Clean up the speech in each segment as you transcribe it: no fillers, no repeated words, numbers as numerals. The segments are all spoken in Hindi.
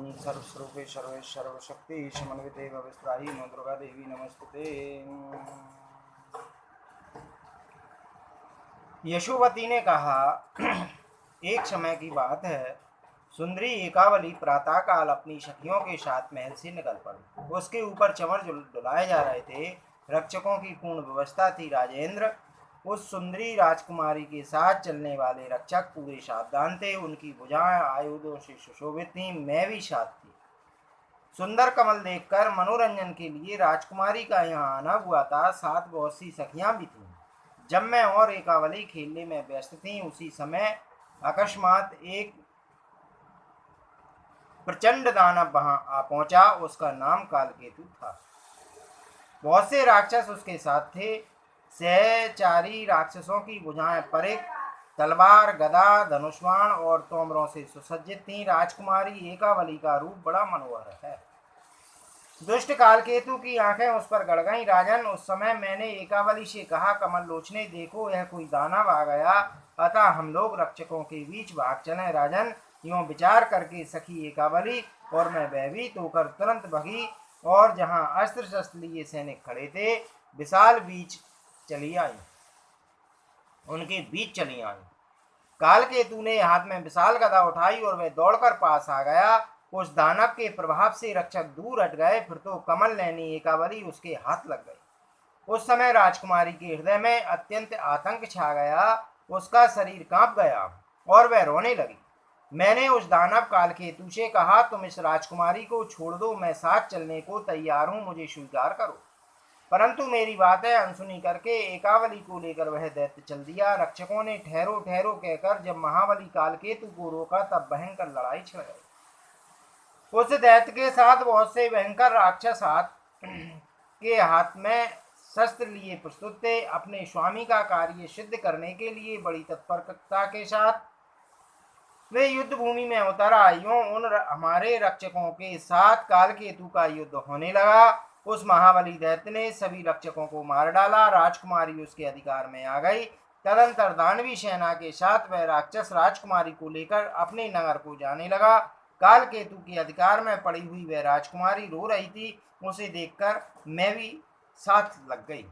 सर्वस्वरूपे सर्वे सर्वशक्ति समन्विते भवस्त्राही नमो दुर्गा देवी नमस्तुते। यशोवती ने कहा, एक समय की बात है, सुंदरी एकावली प्रातःकाल अपनी सखियों के साथ महल से निकल पड़ी। उसके ऊपर चमर डुलाए जा रहे थे। रक्षकों की पूर्ण व्यवस्था थी। राजेंद्र, उस सुंदरी राजकुमारी के साथ चलने वाले रक्षक पूरे सावधान थे। उनकी भुजाएं आयुधों से सुशोभित थीं। मैं भी साथ थी। सुंदर कमल देखकर मनोरंजन के लिए राजकुमारी का यहाँ आना हुआ था। साथ बहुत सी सखियां भी थीं। जब मैं और एकावली खेलने में व्यस्त थी, उसी समय अकस्मात एक प्रचंड दानव वहां आ पहुंचा। उसका नाम कालकेतु था। बहुत से राक्षस उसके साथ थे। सहचारी राक्षसों की भुजाएं परिख, तलवार, गदा, धनुष्वाण और तोमरों से सुसज्जित थीं। राजकुमारी एकावली का रूप बड़ा मनोहर है। दुष्ट कालकेतु की आंखें उस पर गड़ गईं। राजन, उस समय मैंने एकावली से कहा, कमल लोचने देखो, यह कोई दानव आ गया, अतः हम लोग रक्षकों के बीच भाग चलें। राजन, यूं विचार करके सखी एकावली और मैं भयभीत होकर तुरंत भगी और जहां अस्त्र शस्त्र लिए सैनिक खड़े थे, विशाल बीच चली आई, उनके बीच चली आई। कालकेतु ने हाथ में विशाल गदा उठाई और वह दौड़कर पास आ गया। उस दानव के प्रभाव से रक्षक दूर हट गए। फिर तो कमल नैनी एकावली उसके हाथ लग गई। उस समय राजकुमारी के हृदय में अत्यंत आतंक छा गया। उसका शरीर कांप गया और वह रोने लगी। मैंने उस दानव कालकेतु से कहा, तुम इस राजकुमारी को छोड़ दो, मैं साथ चलने को तैयार हूं, मुझे स्वीकार करो। परंतु मेरी बातें अनसुनी करके एकावली को लेकर वह दैत्य चल दिया। रक्षकों ने ठहरो ठहरो कहकर जब महाबली कालकेतु को रोका, तब भयंकर लड़ाई छिड़ गई। उस दैत्य के साथ बहुत से भयंकर राक्षस के हाथ में शस्त्र लिए प्रस्तुत थे। अपने स्वामी का कार्य सिद्ध करने के लिए बड़ी तत्परता के साथ वे युद्ध भूमि में उतर आए। उन हमारे रक्षकों के साथ कालकेतु का युद्ध होने लगा। उस महाबली दैत्य ने सभी रक्षकों को मार डाला। राजकुमारी उसके अधिकार में आ गई। तदंतर दानवी सेना के साथ वह राक्षस राजकुमारी को लेकर अपने नगर को जाने लगा। कालकेतु के अधिकार में पड़ी हुई वह राजकुमारी रो रही थी। उसे देखकर मैं भी साथ लग गई।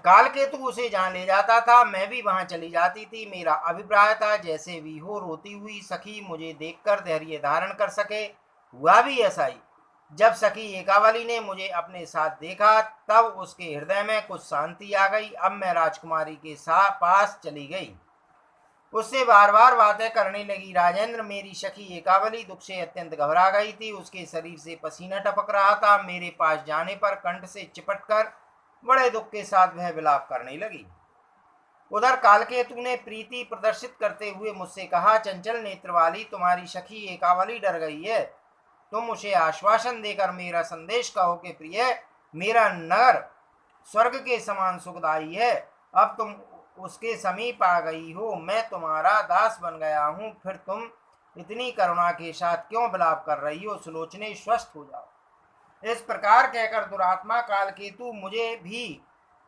कालकेतु उसे जहां ले जाता था, मैं भी वहां चली जाती थी। मेरा अभिप्राय था, जैसे भी हो रोती हुई सखी मुझे देखकर धैर्य धारण कर सके। हुआ भी ऐसा ही। जब सखी एकावली ने मुझे अपने साथ देखा, तब उसके हृदय में कुछ शांति आ गई। अब मैं राजकुमारी के पास चली गई। उससे बार बार बातें करने लगी। राजेंद्र, मेरी सखी एकावली दुख से अत्यंत घबरा गई थी। उसके शरीर से पसीना टपक रहा था। मेरे पास जाने पर कंठ से चिपटकर बड़े दुख के साथ वह विलाप करने लगी। उधर कालकेतु ने प्रीति प्रदर्शित करते हुए मुझसे कहा, चंचल नेत्र वाली, तुम्हारी सखी एकावली डर गई है। तुम उसे आश्वासन देकर मेरा संदेश कहो कि प्रिय, मेरा नगर स्वर्ग के समान सुखदायी है। अब तुम उसके समीप आ गई हो, मैं तुम्हारा दास बन गया हूं, फिर तुम इतनी करुणा के साथ क्यों विलाप कर रही हो? सुलोचने, स्वस्थ हो जाओ। इस प्रकार कहकर दुरात्मा कालकेतु मुझे भी,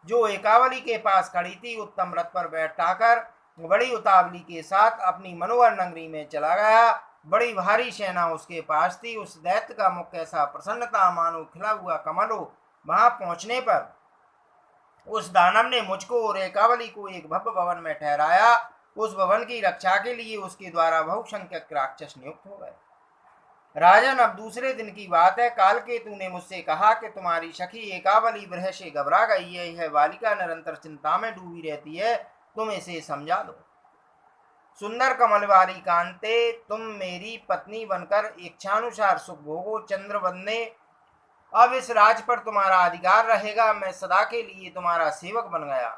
जो एकावली के पास खड़ी थी, उत्तम रथ पर बैठाकर बड़ी उतावली के साथ अपनी मनोहर नगरी में चला गया। बड़ी भारी सेना उसके पास थी। उस दैत्य का मुख कैसा प्रसन्न था, मानो खिला हुआ कमल हो। वहां पहुंचने पर उस दानव ने मुझको और एकावली को एक भव्य भवन में ठहराया। उस भवन की रक्षा के लिए उसके द्वारा बहुसंख्यक राक्षस नियुक्त हो गए। राजन, अब दूसरे दिन की बात है। कालकेतु ने मुझसे कहा कि तुम्हारी सखी एकावली वृह से घबरा गई है। यह बालिका निरंतर चिंता में डूबी रहती है, तुम इसे समझा दो। सुंदर कमल वाली कांते, तुम मेरी पत्नी बनकर इच्छानुसार सुख भोगो। चंद्रवंदे, अब इस राज पर तुम्हारा अधिकार रहेगा। मैं सदा के लिए तुम्हारा सेवक बन गया।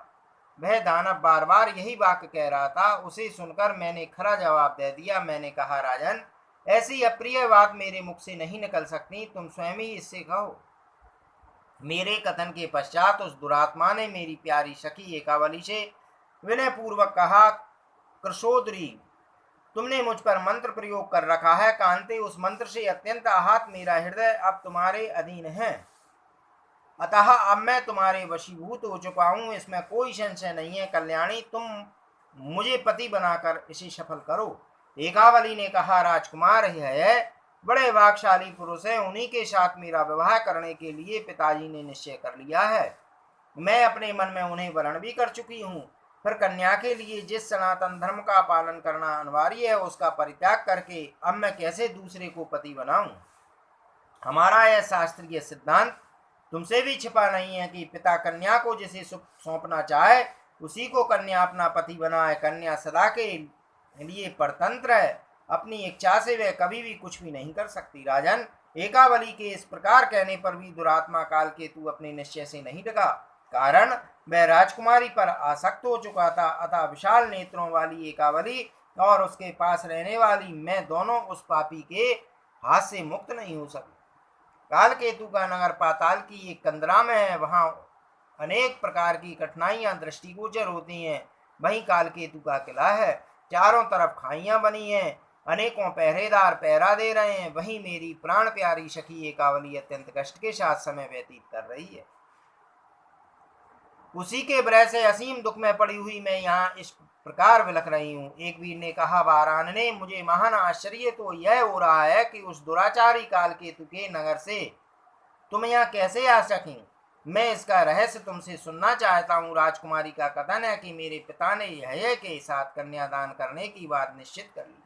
वह दानव बार बार यही वाक्य कह रहा था। उसे सुनकर मैंने खरा जवाब दे दिया। मैंने कहा, राजन, ऐसी अप्रिय बात मेरे मुख से नहीं निकल सकती, तुम स्वयं ही इससे कहो। मेरे कथन के पश्चात उस दुरात्मा ने मेरी प्यारी सखी एकावली से विनय पूर्वक कहा, कृशोदरी, तुमने मुझ पर मंत्र प्रयोग कर रखा है। कांते, उस मंत्र से अत्यंत आहत मेरा हृदय अब तुम्हारे अधीन है, अतः अब मैं तुम्हारे वशीभूत हो चुका हूं, इसमें कोई संशय नहीं है। कल्याणी, तुम मुझे पति बनाकर इसे सफल करो। एकावली ने कहा, राजकुमार है बड़े भाग्यशाली पुरुष है, उन्हीं के साथ मेरा विवाह करने के लिए पिताजी ने निश्चय कर लिया है। मैं अपने मन में उन्हें वरण भी कर चुकी हूँ। फिर कन्या के लिए जिस सनातन धर्म का पालन करना अनिवार्य है उसका परित्याग करके अब मैं कैसे दूसरे को पति बनाऊं? हमारा यह शास्त्रीय सिद्धांत तुमसे भी छिपा नहीं है कि पिता कन्या को जिसे सौंपना चाहे उसी को कन्या अपना पति बनाए। कन्या सदा के लिए परतंत्र है, अपनी इच्छा से वह कभी भी कुछ भी नहीं कर सकती। राजन, एकावली के इस प्रकार कहने पर भी दुरात्मा कालकेतु अपने निश्चय से नहीं डगा, कारण वह राजकुमारी पर आसक्त हो चुका था। अतः विशाल नेत्रों वाली एकावली और उसके पास रहने वाली मैं दोनों उस पापी के हाथ से मुक्त नहीं हो सकी। काल केतु का नगर पाताल की एक कंदरा में है, वहां अनेक प्रकार की कठिनाइयां दृष्टिगोचर होती हैं। वहीं काल केतु का किला है, चारों तरफ खाइयां बनी हैं, अनेकों पहरेदार पहरा दे रहे हैं। वहीं मेरी प्राण प्यारी सखी एकावली अत्यंत कष्ट के साथ समय व्यतीत कर रही है। उसी के भय से असीम दुख में पड़ी हुई मैं यहाँ इस प्रकार विलख रही हूँ। एक वीर ने कहा, वारान ने मुझे महान आश्चर्य तो यह हो रहा है कि उस दुराचारी काल केतु के नगर से तुम यहाँ कैसे आ सकें? मैं इसका रहस्य तुमसे सुनना चाहता हूँ। राजकुमारी का कथन है कि मेरे पिता ने यह के साथ कन्यादान करने की बात निश्चित कर ली।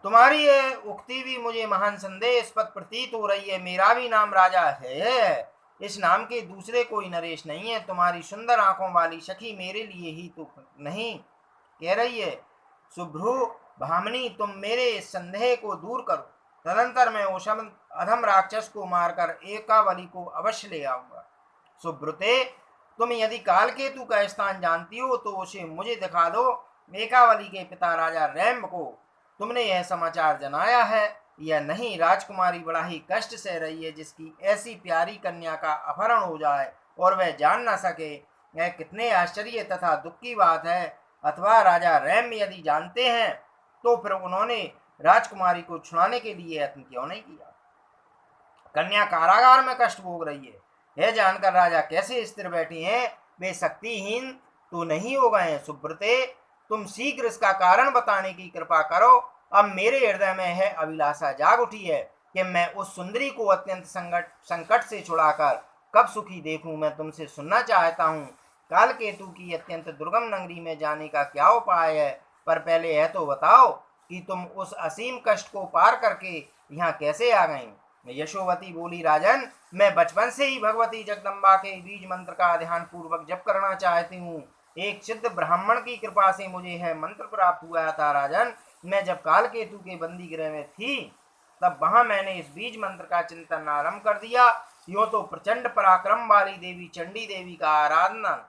तुम्हारी यह उक्ति भी मुझे महान संदेहस्पद प्रतीत हो रही है। मेरा भी नाम राजा है, इस नाम के दूसरे कोई नरेश नहीं है। तुम्हारी सुंदर आंखों वाली सखी मेरे लिए ही तो नहीं कह रही है। सुभ्रू भामनी, तुम मेरे इस संदेह को दूर करो, तदंतर मैं उस अधम राक्षस को मारकर एकावली को अवश्य ले आऊंगा। सुब्रते, तुम यदि काल केतु का स्थान जानती हो तो उसे मुझे दिखा दो। एकावली के पिता राजा रैम को तुमने यह समाचार जनाया है या नहीं? राजकुमारी बड़ा ही कष्ट सह रही है, जिसकी ऐसी प्यारी कन्या का अपहरण हो जाए और वह जान न सके, यह कितने आश्चर्य तथा दुख की बात है। अथवा राजा रैम यदि जानते हैं तो फिर उन्होंने राजकुमारी को छुड़ाने के लिए यत्न क्यों नहीं किया? कन्या कारागार में कष्ट भोग रही है, यह जानकर राजा कैसे स्थिर बैठे हैं? वे शक्तिहीन तो नहीं हो गए हैं? सुब्रते, तुम शीघ्र इसका कारण बताने की कृपा करो। अब मेरे हृदय में है अभिलाषा जाग उठी है कि मैं उस सुंदरी को अत्यंत संकट से छुड़ाकर कब सुखी देखूं। मैं तुमसे सुनना चाहता हूँ, काल केतु की अत्यंत दुर्गम नगरी में जाने का क्या उपाय है? पर पहले यह तो बताओ कि तुम उस असीम कष्ट को पार करके यहाँ कैसे आ गई? यशोवती बोली, राजन, मैं बचपन से ही भगवती जगदम्बा के बीज मंत्र का ध्यान पूर्वक जप करना चाहती हूँ। एक सिद्ध ब्राह्मण की कृपा से मुझे यह मंत्र प्राप्त हुआ था। राजन, मैं जब काल केतु के बंदी गृह में थी तब वहां मैंने इस बीज मंत्र का चिंतन आरंभ कर दिया। यूं तो प्रचंड पराक्रम वाली देवी चंडी देवी का आराधना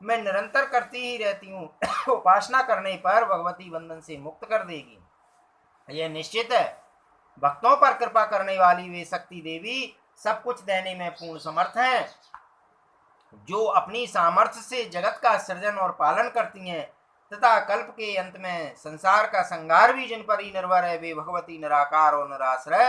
मैं निरंतर करती ही रहती हूँ। उपासना करने पर भगवती बंधन से मुक्त कर देगी, यह निश्चित है। भक्तों पर कृपा करने वाली वे शक्ति देवी सब कुछ देने में पूर्ण समर्थ हैं, जो अपनी सामर्थ्य से जगत का सृजन और पालन करती हैं तथा कल्प के अंत में संसार का संहार भी जिन पर ही निर्भर है। वे भगवती निराकार और निराश्रय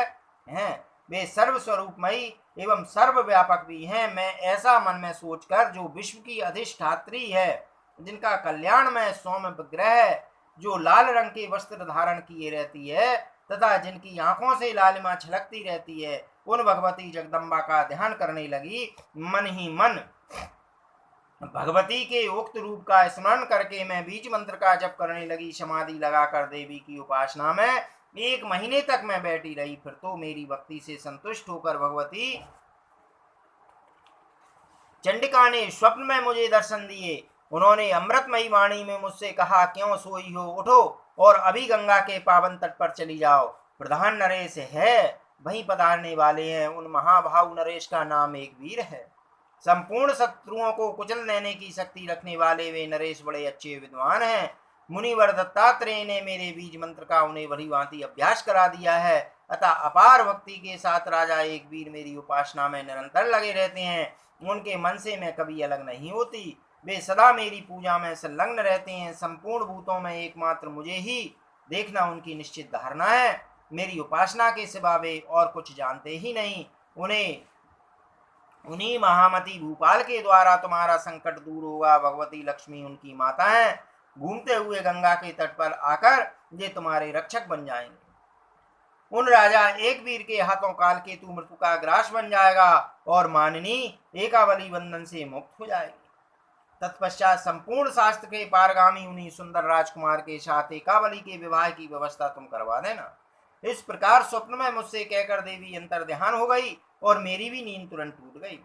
हैं। वे सर्वस्वरूपमयी एवं सर्वव्यापक भी हैं। मैं ऐसा मन में सोचकर, जो विश्व की अधिष्ठात्री है, जिनका कल्याण में सौम्य विग्रह है, जो लाल रंग के वस्त्र धारण किए रहती है तथा जिनकी आंखों से लालिमा छलकती रहती है, उन भगवती जगदम्बा का ध्यान करने लगी। मन ही मन भगवती के उक्त रूप का स्मरण करके मैं बीज मंत्र का जप करने लगी। समाधि लगाकर देवी की उपासना में 1 महीने तक मैं बैठी रही। फिर तो मेरी भक्ति से संतुष्ट होकर भगवती चंडिका ने स्वप्न में मुझे दर्शन दिए। उन्होंने अमृतमयी वाणी में मुझसे कहा, क्यों सोई हो, उठो और अभी गंगा के पावन तट पर चली जाओ। प्रधान नरेश है, वहीं पधारने वाले हैं। उन महाभाव नरेश का नाम एक वीर है। संपूर्ण शत्रुओं को कुचल देने की शक्ति रखने वाले वे नरेश बड़े अच्छे विद्वान हैं। मुनिवर दत्तात्रेय ने मेरे बीज मंत्र का उन्हें भली भांति अभ्यास करा दिया है। अतः अपार भक्ति के साथ राजा एक वीर मेरी उपासना में निरंतर लगे रहते हैं। उनके मन से मैं कभी अलग नहीं होती। वे सदा मेरी पूजा में संलग्न रहते हैं। संपूर्ण भूतों में एकमात्र मुझे ही देखना उनकी निश्चित धारणा है। मेरी उपासना के सिवा वे और कुछ जानते ही नहीं। उन्हीं महामती भूपाल के द्वारा तुम्हारा संकट दूर होगा। भगवती लक्ष्मी उनकी माता है। घूमते हुए गंगा के तट पर आकर ये तुम्हारे रक्षक बन जाएंगे। उन राजा एक वीर के हाथों कालकेतु मृत्यु का ग्रास बन जाएगा और माननी एकावली बंधन से मुक्त हो जाएगी। तत्पश्चात संपूर्ण शास्त्र के पारगामी उन्हीं सुंदर राजकुमार के साथ एकावली के विवाह की व्यवस्था तुम करवा देना। इस प्रकार स्वप्न में मुझसे कहकर देवी अंतर ध्यान हो गई और मेरी भी नींद तुरंत टूट गई।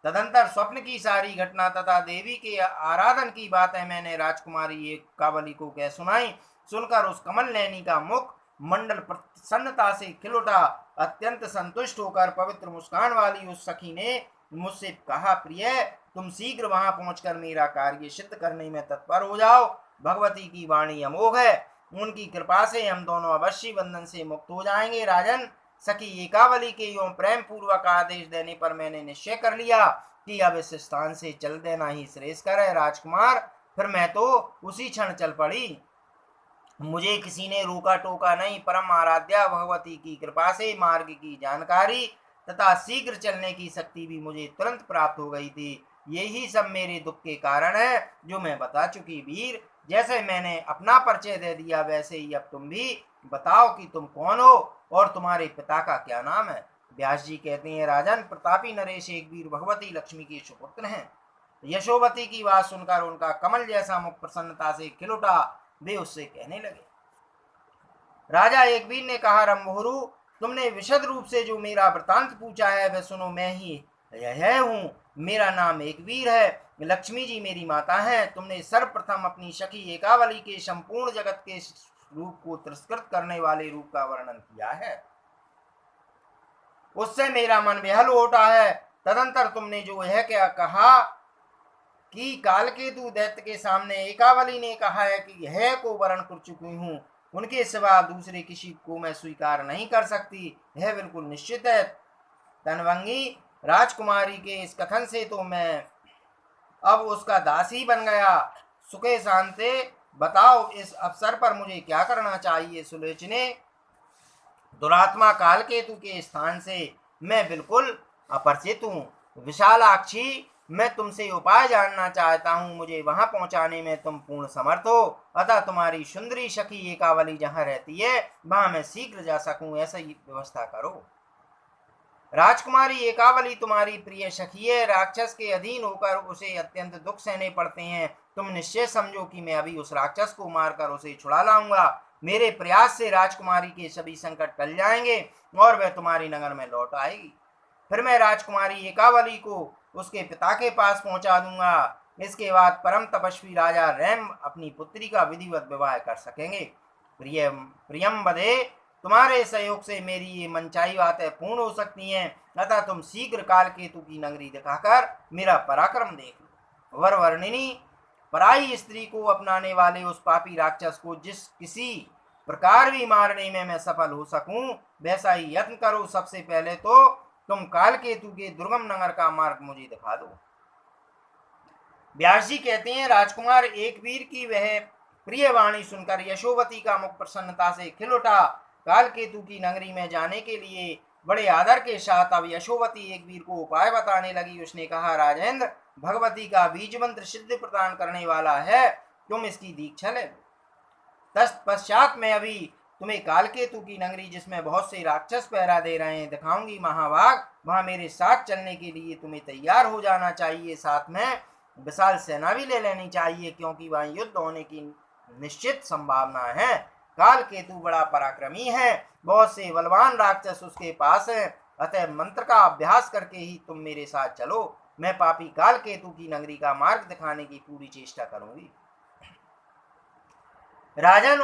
तदंतर स्वप्न की सारी घटना तथा देवी के आराधन की बातें मैंने राजकुमारी एकावली को कह सुनाई। सुनकर उस कमल नैनी का मुख मंडल प्रसन्नता से खिल उठा। अत्यंत संतुष्ट होकर पवित्र मुस्कान वाली उस सखी ने मुझसे कहा, प्रिय तुम शीघ्र वहां पहुंचकर मेरा कार्य सिद्ध करने में तत्पर हो जाओ। भगवती की वाणी अमोघ है, उनकी कृपा से हम दोनों अवश्य बंधन से मुक्त हो जाएंगे। राजन, सखी एकावली के यूं प्रेम पूर्वक आदेश देने पर मैंने निश्चय कर लिया कि अब इस स्थान से चल देना ही श्रेयस्कर है। राजकुमार, फिर मैं तो उसी क्षण चल पड़ी। मुझे किसी ने रोका टोका नहीं। परम आराध्या भगवती की कृपा से मार्ग की जानकारी तथा शीघ्र चलने की शक्ति भी मुझे तुरंत प्राप्त हो गई थी। यही सब मेरे दुख के कारण है जो मैं बता चुकी। वीर, जैसे मैंने अपना परिचय दे दिया वैसे ही अब तुम भी बताओ कि तुम कौन हो और तुम्हारे पिता का क्या नाम है। व्यास जी कहते हैं, राजन, प्रतापी नरेश एक वीर भगवती लक्ष्मी के सुपुत्र हैं। यशोवती की बात सुनकर उनका कमल जैसा मुख प्रसन्नता से खिल उठा। वे उससे कहने लगे। राजा एकवीर ने कहा, रंभोरु, तुमने विशद रूप से जो मेरा वृतांत पूछा है वह सुनो। मैं ही यह हूँ। मेरा नाम एकवीर है। लक्ष्मी जी मेरी माता है। तुमने सर्वप्रथम अपनी सखी एकावली के संपूर्ण जगत के रूप को तिरस्कृत करने वाले रूप का वर्णन किया है, उससे मेरा मन विहल हो उठा है। तदंतर तुमने जो यह क्या कहा कि कालकेतु दैत्य के सामने एकावली ने कहा है कि यह को वरण कर चुकी हूँ, उनके सिवा दूसरे किसी को मैं स्वीकार नहीं कर सकती, यह बिल्कुल निश्चित है। तनवंगी राजकुमारी के इस कथन से तो मैं अब उसका दासी बन गया। सुखे शांते, बताओ इस अवसर पर मुझे क्या करना चाहिए। सुलोचने, दुरात्मा कालकेतु के स्थान से मैं बिल्कुल अपरिचित हूँ। विशालाक्षी, मैं तुमसे उपाय जानना चाहता हूँ। मुझे वहां पहुंचाने में तुम पूर्ण समर्थ हो, अतः तुम्हारी सुंदरी सखी एकावली जहां रहती है वहां मैं शीघ्र जा सकूं, ऐसा ही व्यवस्था करो। राजकुमारी एकावली तुम्हारी प्रिय सखी है। राक्षस के अधीन होकर उसे अत्यंत दुख सहने पड़ते हैं। तुम निश्चय समझो कि मैं अभी उस राक्षस को मारकर उसे छुड़ा लाऊंगा। मेरे प्रयास से राजकुमारी के सभी संकट टल जाएंगे और वह तुम्हारी नगर में लौट आएगी। फिर मैं राजकुमारी एकावली को उसके पिता के पास पहुंचा दूंगा। इसके बाद परम तपस्वी राजा रैम अपनी पुत्री का विधिवत विवाह कर सकेंगे। प्रियम बधे, तुम्हारे सहयोग से मेरी ये मनचाही बातें पूर्ण हो सकती हैं, अतः तुम शीघ्र कालकेतु की नगरी दिखाकर मेरा पराक्रम देख लो। वरवर्णिनी, पराई स्त्री को अपनाने वाले उस पापी राक्षस को जिस किसी प्रकार भी मारने में मैं सफल हो सकूं वैसा ही यत्न करो। सबसे पहले तो तुम कालकेतु के दुर्गम नगर का मार्ग मुझे दिखा दो। व्यास जी कहते हैं, राजकुमार एक वीर की वह प्रिय वाणी सुनकर यशोवती का मुख प्रसन्नता से खिल उठा। कालकेतु की नगरी में जाने के लिए बड़े आदर के साथ अब यशोवती एक वीर को उपाय बताने लगी। उसने कहा, राजेंद्र, भगवती का बीज मंत्र सिद्धि प्रदान करने वाला है, तुम इसकी दीक्षा ले। तत्पश्चात मैं अभी तुम्हें कालकेतु की नगरी, जिसमें बहुत से राक्षस पहरा दे रहे हैं, दिखाऊंगी। महाभाग, वहां मेरे साथ चलने के लिए तुम्हें तैयार हो जाना चाहिए। साथ में विशाल सेना भी ले लेनी चाहिए, क्योंकि वहां युद्ध होने की निश्चित संभावना है। कालकेतु बड़ा पराक्रमी है, बहुत से बलवान राक्षस उसके पास हैं, अतः मंत्र का अभ्यास करके ही तुम मेरे साथ चलो। मैं पापी कालकेतु की नगरी का मार्ग दिखाने की पूरी चेष्टा करूंगी। राजन,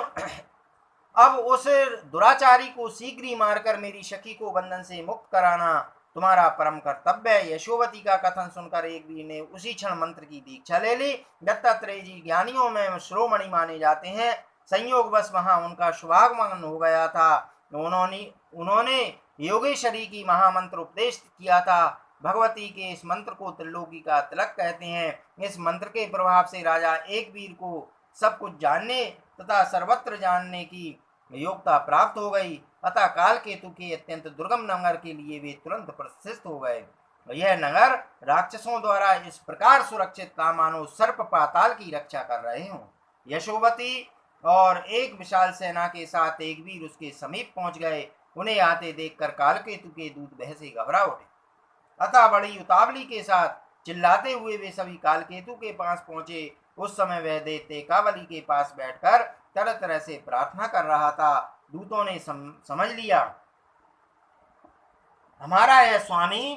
अब उस दुराचारी को शीघ्र ही मारकर मेरी सखी को बंधन से मुक्त कराना तुम्हारा परम कर्तव्य है। यशोवती का कथन सुनकर एक वीर ने उसी क्षण मंत्र की दीक्षा ले ली। दत्तात्रेय जी ज्ञानियों में शिरोमणि माने जाते हैं। संयोगवश वहां उनका शुभागमन हो गया था। उन्होंने योगेश्वरी की महामंत्र उपदेश किया था। भगवती के इस मंत्र को त्रिलोकी का तिलक कहते हैं। इस मंत्र के प्रभाव से राजा एक वीर को सब कुछ जानने तथा सर्वत्र जानने की योग्यता प्राप्त हो गई, अतः कालकेतु के अत्यंत दुर्गम नगर के लिए वे तुरंत प्रतिष्ठित हो गए। यह नगर राक्षसों द्वारा इस प्रकार सुरक्षित था मानो सर्प पाताल की रक्षा कर रहे हों। यशोवती और एक विशाल सेना के साथ एक वीर उसके समीप पहुंच गए। उन्हें आते देखकर कालकेतु के दूत भय से घबरा उठे। अतः बड़ी उतावली के साथ चिल्लाते हुए वे सभी कालकेतु के पास पहुंचे। उस समय वह दैत्य एकावली के पास बैठकर तरह तरह से प्रार्थना कर रहा था। दूतों ने समझ लिया हमारा यह स्वामी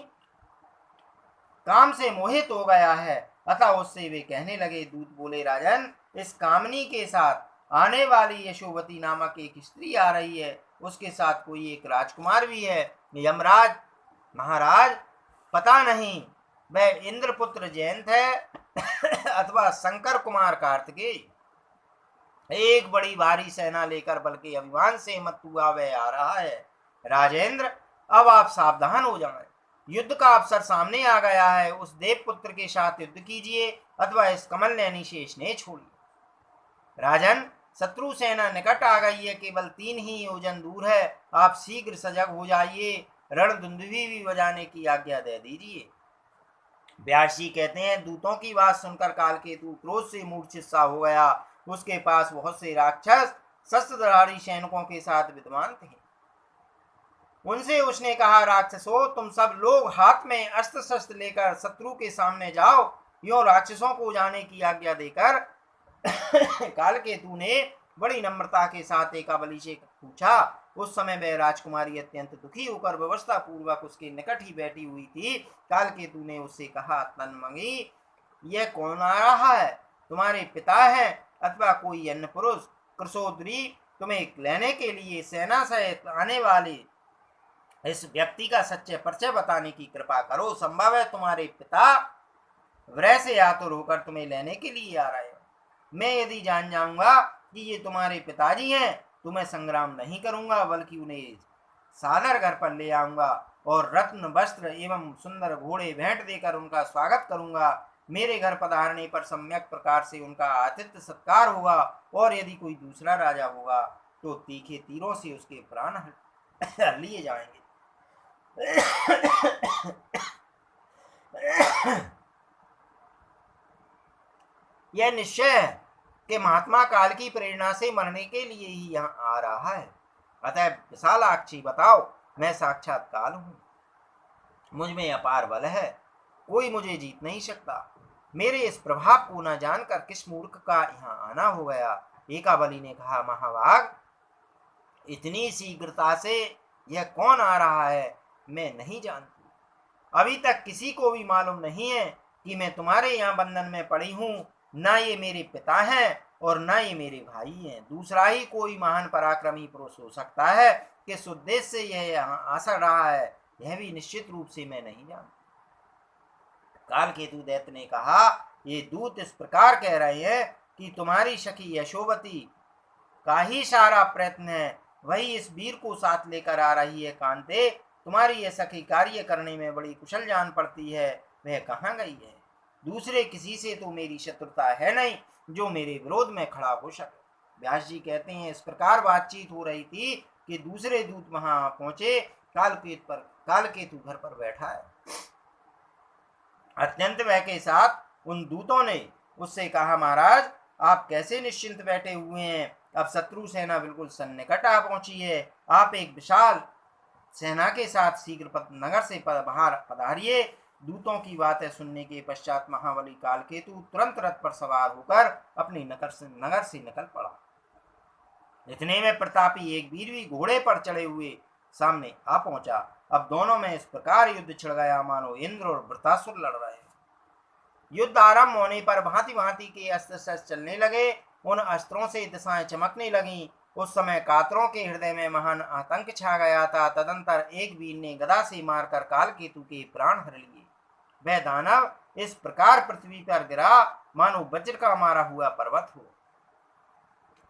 काम से मोहित हो गया है। अतः उससे वे कहने लगे, दूत बोले, राजन, इस कामनी के साथ आने वाली यशोवती नामक एक स्त्री आ रही है। उसके साथ कोई एक राजकुमार भी है। यमराज, महाराज, पता नहीं वह इंद्रपुत्र जयंत है अथवा शंकर कुमार कार्तिकेय। एक बड़ी भारी सेना लेकर बल के अभिमान से मत हुआ वह आ रहा है। राजेंद्र, अब आप सावधान हो जाएं। युद्ध का अवसर सामने आ गया है। उस देवपुत्र के साथ युद्ध कीजिए अथवा इस कमल नैनी से स्नेह छोड़िए। राजन, शत्रु सेना निकट आ गई है, केवल 3 ही योजन दूर है। आप शीघ्र सजग हो जाइए, रणदुंदुभी भी बजाने की आज्ञा दे दीजिए। व्यास जी कहते हैं, दूतों की बात सुनकर कालकेतु क्रोध से मूर्छित सा हो गया। उसके पास बहुत से राक्षस शस्त्रधारी सैनिकों के साथ विद्यमान थे। उनसे उसने कहा, राक्षसों, तुम सब लोग हाथ में अस्त्र शस्त्र लेकर शत्रु के सामने जाओ। यो राक्षसों को जाने की आज्ञा देकर कालकेतु ने बड़ी नम्रता के साथ एकावली से पूछा। उस समय वह राजकुमारी अत्यंत दुखी होकर व्यवस्था पूर्वक उसके निकट ही बैठी हुई थी। कालकेतु ने उससे कहा, तन्मयी, यह कौन आ रहा है? तुम्हारे पिता है अथवा कोई अन्य पुरुष? कृशोदरी, तुम्हें लेने के लिए सेना सहित आने वाले इस व्यक्ति का सच्चे परिचय बताने की कृपा करो। संभव है तुम्हारे पिता वृह से आतुर होकर तुम्हें लेने के लिए आ रहे हो। मैं यदि जान जाऊंगा कि ये तुम्हारे पिताजी हैं तो मैं संग्राम नहीं करूंगा, बल्कि उन्हें सादर घर पर ले आऊंगा और रत्न वस्त्र एवं सुंदर घोड़े भेंट देकर उनका स्वागत करूंगा। मेरे घर पधारने पर सम्यक प्रकार से उनका आतिथ्य सत्कार होगा, और यदि कोई दूसरा राजा होगा तो तीखे तीरों से उसके प्राण लिए जाएंगे। यह निश्चय है कि महात्मा काल की प्रेरणा से मरने के लिए ही यहाँ आ रहा है। अतः विशालाक्षी, बताओ, मैं साक्षात काल हूँ, मुझ में अपार बल है, कोई मुझे जीत नहीं सकता। मेरे इस प्रभाव को न जानकर किस मूर्ख का यहाँ आना हो गया। एकावली ने कहा, महाभाग, इतनी शीघ्रता से यह कौन आ रहा है मैं नहीं जानती। अभी तक किसी को भी मालूम नहीं है कि मैं तुम्हारे यहाँ बंधन में पड़ी हूँ। ना ये मेरे पिता हैं और ना ये मेरे भाई हैं। दूसरा ही कोई महान पराक्रमी पुरुष हो सकता है। किस उद्देश्य से यह यहाँ आ रहा है यह भी निश्चित रूप से मैं नहीं जानता। कालकेतु दैत्य ने कहा, ये दूत इस प्रकार कह रहे हैं कि तुम्हारी सखी यशोवती का ही सारा प्रयत्न है, वही इस वीर को साथ लेकर आ रही है। कांते, तुम्हारी यह सखी कार्य करने में बड़ी कुशल जान पड़ती है, वह कहाँ गई है? दूसरे किसी से तो मेरी शत्रुता है नहीं जो मेरे विरोध में खड़ा हो सके। व्यास जी कहते हैं, इस प्रकार बातचीत हो रही थी कि दूसरे दूत वहां पहुंचे। कालकेतु घर पर बैठा है। अत्यंत भय के साथ उन दूतों ने उससे कहा, महाराज, आप कैसे निश्चिंत बैठे हुए हैं? अब शत्रु सेना बिल्कुल सन्निकट आ पहुंची है। आप एक विशाल सेना के साथ शीघ्र नगर से बाहर पधारिए। दूतों की बातें सुनने के पश्चात महाबली कालकेतु तुरंत रथ पर सवार होकर अपने नगर से निकल पड़ा। इतने में प्रतापी एक वीर भी घोड़े पर चढ़े हुए सामने आ पहुंचा। अब दोनों में इस प्रकार युद्ध छिड़ गया मानो इंद्र और वृत्रासुर लड़ रहे हैं। युद्ध आरंभ होने पर भांति भांति के अस्त्र शस्त्र चलने लगे। उन अस्त्रों से दिशाएं चमकने लगीं। उस समय कातरों के हृदय में महान आतंक छा गया था। तदंतर एक वीर ने गदा से मारकर कालकेतु के प्राण हर लिए। वह दानव इस प्रकार पृथ्वी पर गिरा मानो वज्र का मारा हुआ पर्वत हो।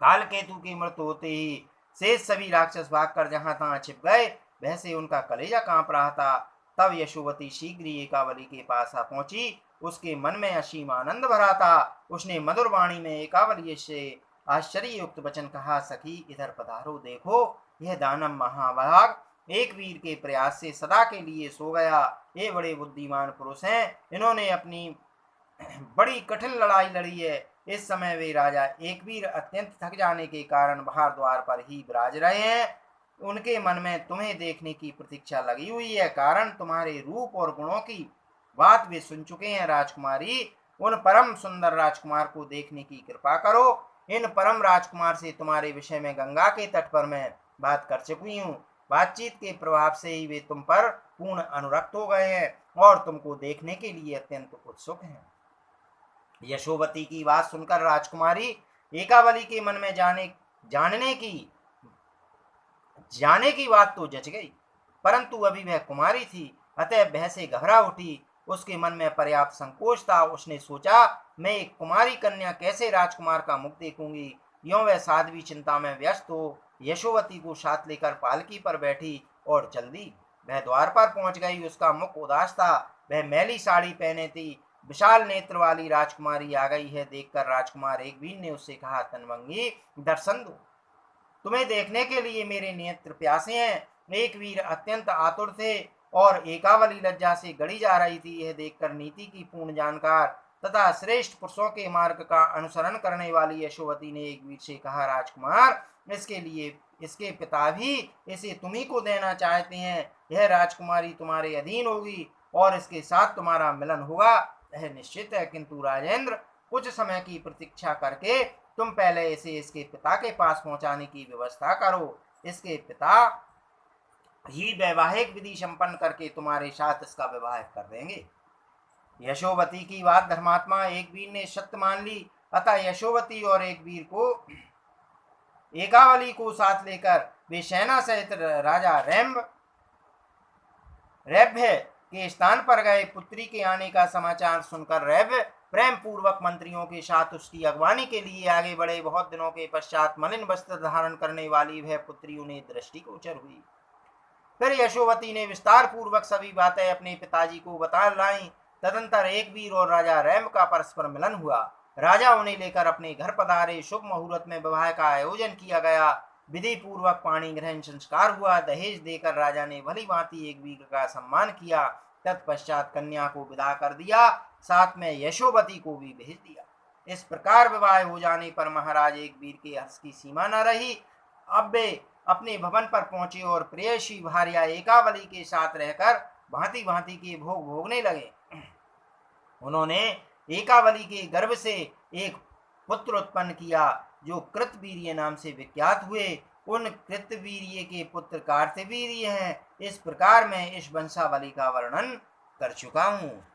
कालकेतु की मृत्यु होते ही शेष सभी राक्षस भागकर जहां तहां छिप गए। वैसे उनका कलेजा कांप रहा था। तब यशोवती शीघ्र ही एकावली के पास आ पहुंची। उसके मन में असीम आनंद भरा था। उसने मधुर वाणी में एकावली से आश्चर्ययुक्त वचन कहा, सखी, इधर पधारो, देखो, यह दानव महाभाग एक वीर के प्रयास से सदा के लिए सो गया। ये बड़े बुद्धिमान पुरुष हैं। इन्होंने अपनी बड़ी कठिन लड़ाई लड़ी है। इस समय वे राजा एकवीर अत्यंत थक जाने के कारण बाहर द्वार पर ही विराज रहे हैं। उनके मन में तुम्हें देखने की प्रतीक्षा लगी हुई है, कारण तुम्हारे रूप और गुणों की बात वे सुन चुके हैं। राजकुमारी, उन परम सुंदर राजकुमार को देखने की कृपा करो। इन परम राजकुमार से तुम्हारे विषय में गंगा के तट पर मैं बात कर चुकी हूँ। बातचीत के प्रभाव से ही वे तुम पर पूर्ण अनुरक्त हो गए हैं और तुमको देखने के लिए अत्यंत उत्सुक हैं। यशोवती की बात सुनकर राजकुमारी एकावली के मन में जाने की बात तो जच गई, परंतु अभी वह कुमारी थी, अतः वह से घबरा उठी। उसके मन में पर्याप्त संकोच था। उसने सोचा, मैं एक कुमारी कन्या कैसे राजकुमार का मुख देखूंगी। यों वह साध्वी चिंता में व्यस्त हो यशोवती को साथ लेकर पालकी पर बैठी और चल दी। वह द्वार पर पहुंच गई। उसका मुख उदास था। वह मैली साड़ी पहने थी। विशाल नेत्र वाली राजकुमारी आ गई है देखकर राजकुमार एकवीर ने उससे कहा, तनवंगी, दर्शन दो। तुम्हें देखने के लिए मेरे नेत्र प्यासे हैं। एक वीर अत्यंत आतुर थे और एकावली लज्जा से गड़ी जा रही थी। यह देखकर नीति की पूर्ण जानकार तथा श्रेष्ठ पुरुषों के मार्ग का अनुसरण करने वाली यशोवती ने एक वीर से कहा, राजकुमार, इसके पिता भी इसे तुम्ही को देना चाहते हैं। यह राजकुमारी तुम्हारे अधीन होगी और इसके साथ तुम्हारा मिलन होगा, यह निश्चित है। किंतु राजेंद्र, कुछ समय की प्रतीक्षा करके तुम पहले इसे इसके पिता के पास पहुंचाने की व्यवस्था करो। इसके पिता ही वैवाहिक विधि संपन्न करके तुम्हारे साथ इसका विवाह कर देंगे। यशोवती की बात धर्मात्मा एकवीर ने सत्य मान ली। अतः यशोवती और एकावली को साथ लेकर वे सेना सहित राजा रैभ्य के स्थान पर गए। पुत्री के आने का समाचार सुनकर रैभ्य प्रेम पूर्वक मंत्रियों के साथ उसकी अगवानी के लिए आगे बढ़े। बहुत दिनों के पश्चात मलिन वस्त्र धारण करने वाली वह पुत्री उन्हें दृष्टिगोचर हुई। फिर यशोवती ने विस्तार पूर्वक सभी बातें अपने पिताजी को बता लाई। तदंतर एकवीर और राजा रैम का परस्पर मिलन हुआ। राजा उन्हें लेकर अपने घर पधारे। शुभ मुहूर्त में विवाह का आयोजन किया गया। विधि पूर्वक पाणी ग्रहण संस्कार हुआ। दहेज देकर राजा ने भली भांति एकवीर का सम्मान किया। तत्पश्चात कन्या को विदा कर दिया, साथ में यशोवती को भी भेज दिया। इस प्रकार विवाह हो जाने पर महाराज एकवीर के हर्ष की सीमा न रही। अब वे अपने भवन पर पहुंचे और प्रेयसी भार्या एकावली के साथ रहकर भांति भांति के भोग भोगने लगे। उन्होंने एकावली के गर्भ से एक पुत्र उत्पन्न किया जो कृतवीर्य नाम से विख्यात हुए। उन कृतवीर्य के पुत्र कार्तवीर्य हैं। इस प्रकार मैं इस वंशावली का वर्णन कर चुका हूँ।